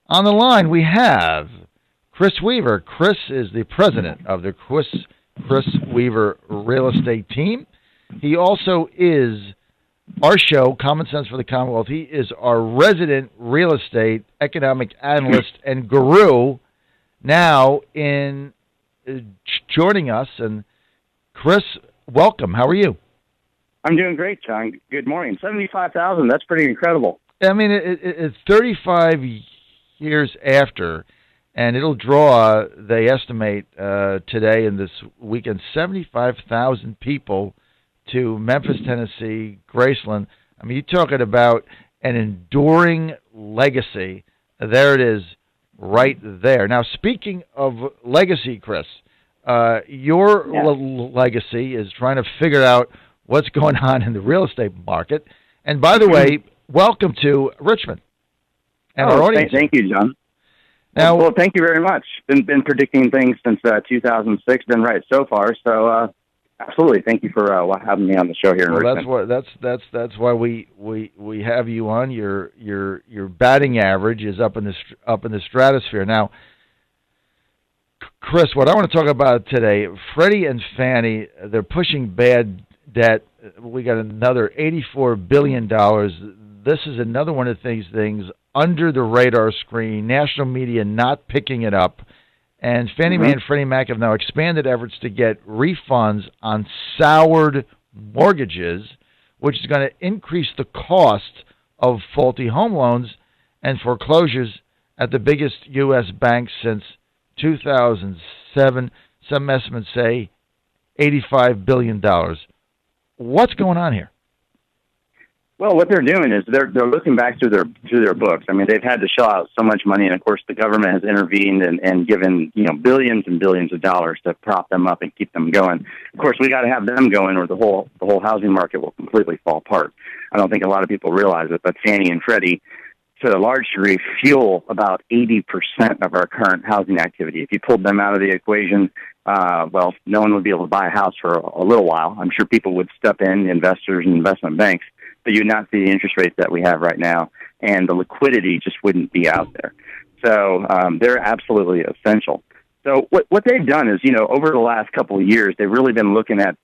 On the line, we have Kris Weaver. Kris is the president of the Kris Weaver Real Estate Team. He also is our show, Common Sense for the Commonwealth. He is our resident real estate economic analyst and guru now in joining us. And Kris, welcome. How are you? I'm doing great, John. Good morning. 75,000, that's pretty incredible. I mean, it's 35 years after, and it'll draw, they estimate today and this weekend, 75,000 people to Memphis, Tennessee, Graceland. I mean, you're talking about an enduring legacy. There it is right there. Now, speaking of legacy, Kris, your legacy is trying to figure out what's going on in the real estate market. And by the way, welcome to Richmond and our audience. Thank you, John. Now, well, thank you very much. Been predicting things since 2006. Been right so far. So, absolutely. Thank you for having me on the show here in Richmond. That's why we have you on. Your batting average is up in the stratosphere. Now, Kris, what I want to talk about today, Freddie and Fannie, they're pushing bad debt. We got another $84 billion. This is another one of these things under the radar screen, national media not picking it up. And Fannie Mae and Freddie Mac have now expanded efforts to get refunds on soured mortgages, which is going to increase the cost of faulty home loans and foreclosures at the biggest U.S. bank since 2007. Some estimates say $85 billion. What's going on here? Well, what they're doing is they're looking back through their books. I mean, they've had to shell out so much money, and of course, the government has intervened and given billions and billions of dollars to prop them up and keep them going. Of course, we got to have them going, or the whole housing market will completely fall apart. I don't think a lot of people realize it, but Fannie and Freddie, to a large degree, fuel about 80% of our current housing activity. If you pulled them out of the equation, well, no one would be able to buy a house for a little while. I'm sure people would step in, investors and investment banks, but you'd not see the interest rates that we have right now, and the liquidity just wouldn't be out there. So they're absolutely essential. So what they've done is, over the last couple of years, they've really been looking at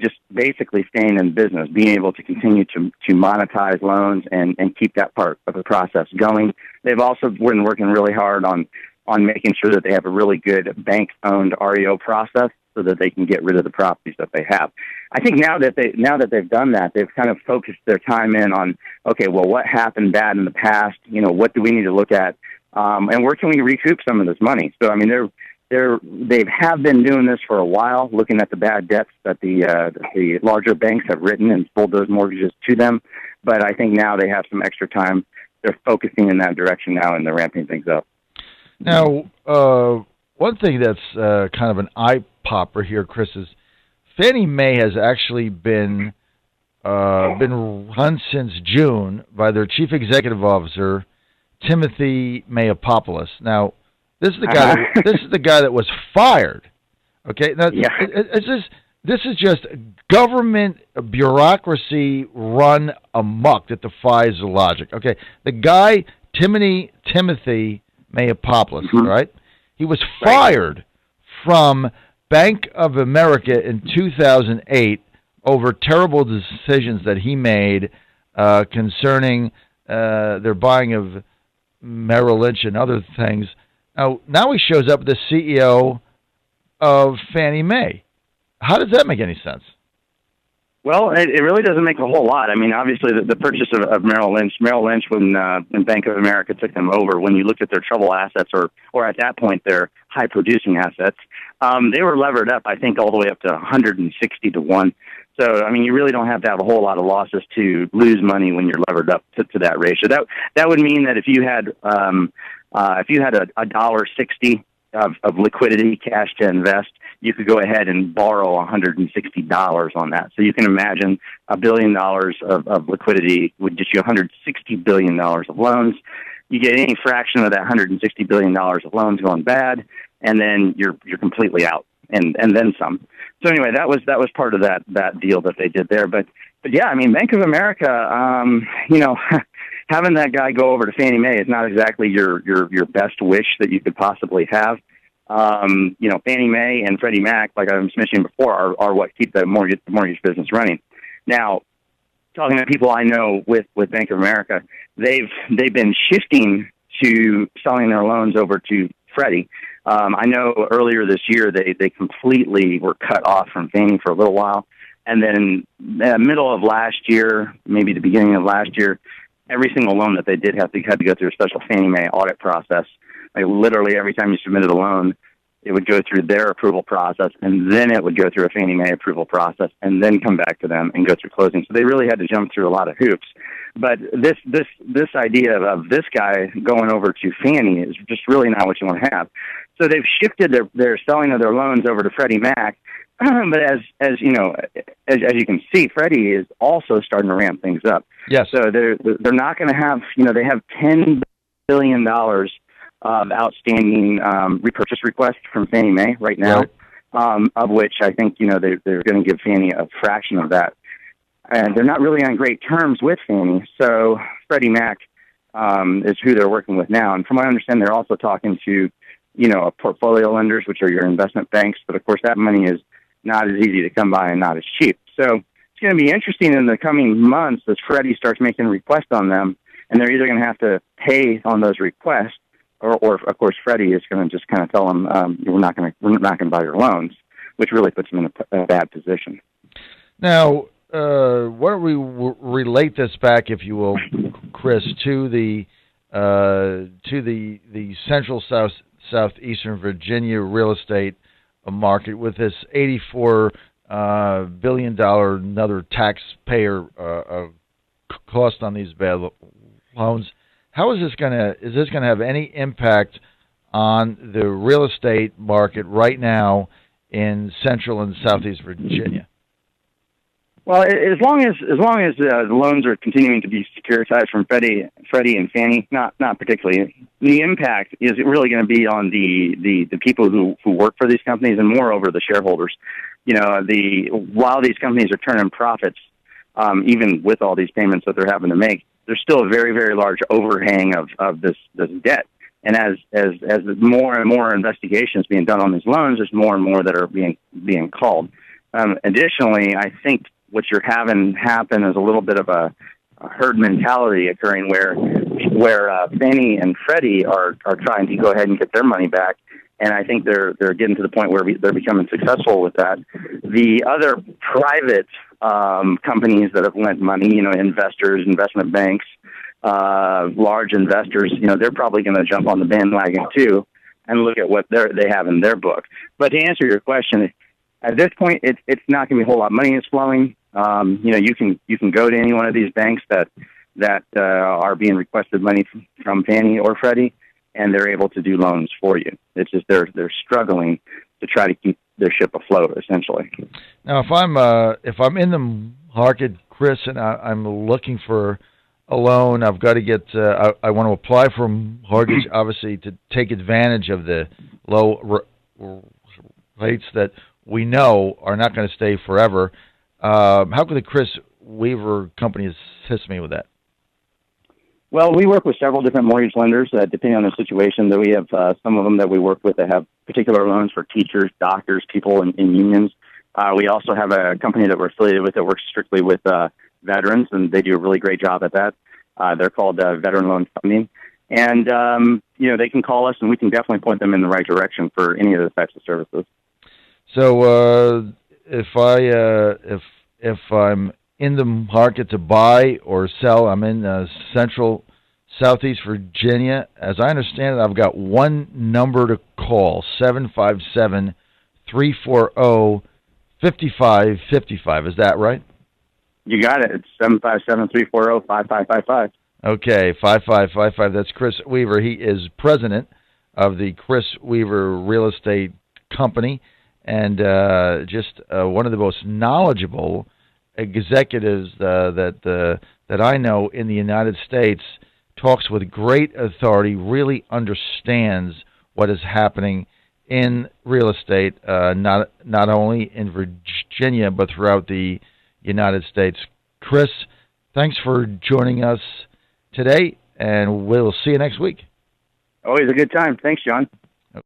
just basically staying in business, being able to continue to monetize loans and keep that part of the process going. They've also been working really hard on making sure that they have a really good bank-owned REO process so that they can get rid of the properties that they have. I think now that they've done that, they've kind of focused their time in on, okay, well, what happened bad in the past? What do we need to look at? And where can we recoup some of this money? So, I mean, they have been doing this for a while, looking at the bad debts that the larger banks have written and sold those mortgages to them. But I think now they have some extra time. They're focusing in that direction now, and they're ramping things up. Now, one thing that's kind of an eye-popper here, Kris, is Fannie Mae has actually been run since June by their chief executive officer, Timothy Mayapopoulos. Now, this is the guy. This is the guy that was fired. Okay, now this is just government bureaucracy run amok that defies the logic. Okay, the guy Timothy Mayapopoulos, right? He was fired from Bank of America in 2008 over terrible decisions that he made concerning their buying of Merrill Lynch and other things. Now he shows up the CEO of Fannie Mae. How does that make any sense? Well, it really doesn't make a whole lot. I mean, obviously, the purchase of Merrill Lynch, when Bank of America took them over, when you looked at their trouble assets, or at that point, their high-producing assets, they were levered up, I think, all the way up to 160 to 1. So, I mean, you really don't have to have a whole lot of losses to lose money when you're levered up to that ratio. That would mean that if you had $1.60 of liquidity, cash to invest, you could go ahead and borrow $160 on that. So you can imagine $1 billion of liquidity would get you $160 billion of loans. You get any fraction of that $160 billion of loans going bad, and then you're completely out, and then some. So anyway, that was part of that deal that they did there. But yeah, I mean, Bank of America, having that guy go over to Fannie Mae is not exactly your best wish that you could possibly have. Fannie Mae and Freddie Mac, like I was mentioning before, are what keep the mortgage business running. Now, talking to people I know with Bank of America, they've been shifting to selling their loans over to Freddie. I know earlier this year they completely were cut off from Fannie for a little while, and then in the middle of last year, maybe the beginning of last year, every single loan that they did had to go through a special Fannie Mae audit process. Like literally every time you submitted a loan, it would go through their approval process, and then it would go through a Fannie Mae approval process, and then come back to them and go through closing. So they really had to jump through a lot of hoops. But this idea of this guy going over to Fannie is just really not what you want to have. So they've shifted their selling of their loans over to Freddie Mac. But as you can see, Freddie is also starting to ramp things up. Yes. So they're not going to have, they have $10 billion of outstanding repurchase requests from Fannie Mae right now, right. Of which I think, they're going to give Fannie a fraction of that. And they're not really on great terms with Fannie. So Freddie Mac is who they're working with now. And from what I understand, they're also talking to, portfolio lenders, which are your investment banks. But, of course, that money is not as easy to come by and not as cheap. So it's going to be interesting in the coming months as Freddie starts making requests on them, and they're either going to have to pay on those requests, or of course, Freddie is going to just kind of tell them, we're not going to buy your loans, which really puts them in a bad position. Now, why don't we relate this back, if you will, Kris, to the Central Southeastern Virginia real estate market with this $84 billion another taxpayer cost on these bad loans. How is this going to have any impact on the real estate market right now in Central and Southeast Virginia? Well, as long as the loans are continuing to be securitized from Freddie and Fannie, not particularly. The impact is really going to be on the people who work for these companies, and moreover the shareholders. While these companies are turning profits, even with all these payments that they're having to make, there's still a very, very large overhang of this debt. And as more and more investigations being done on these loans, there's more and more that are being called. Additionally, I think what you're having happen is a little bit of a herd mentality occurring where Fannie and Freddie are trying to go ahead and get their money back, and I think they're getting to the point where they're becoming successful with that. The other private companies that have lent money, investors, investment banks, large investors, they're probably going to jump on the bandwagon too and look at what they have in their book. But to answer your question, at this point, it's not going to be a whole lot of money is flowing. You can go to any one of these banks that are being requested money from Fannie or Freddie, and they're able to do loans for you. It's just they're struggling to try to keep their ship afloat, essentially. Now, if I'm in the market, Kris, and I'm looking for a loan, I've got to get. I want to apply for a mortgage, obviously, to take advantage of the low rates that we know are not going to stay forever. How can the Kris Weaver company assist me with that? Well, we work with several different mortgage lenders, depending on the situation. That we have some of them that we work with that have particular loans for teachers, doctors, people in unions. We also have a company that we're affiliated with that works strictly with veterans, and they do a really great job at that. They're called Veteran Loan Funding. And, they can call us, and we can definitely point them in the right direction for any of those types of services. So if I'm in the market to buy or sell, I'm in Central Southeast Virginia. As I understand it, I've got one number to call, 757-340-5555. Is that right? You got it. It's 757-340-5555. Okay, 5555. That's Kris Weaver. He is president of the Kris Weaver Real Estate Company, and just one of the most knowledgeable executives that I know in the United States. Talks with great authority, really understands what is happening in real estate, not only in Virginia but throughout the United States. Kris, thanks for joining us today, and we'll see you next week. Always a good time. Thanks, John.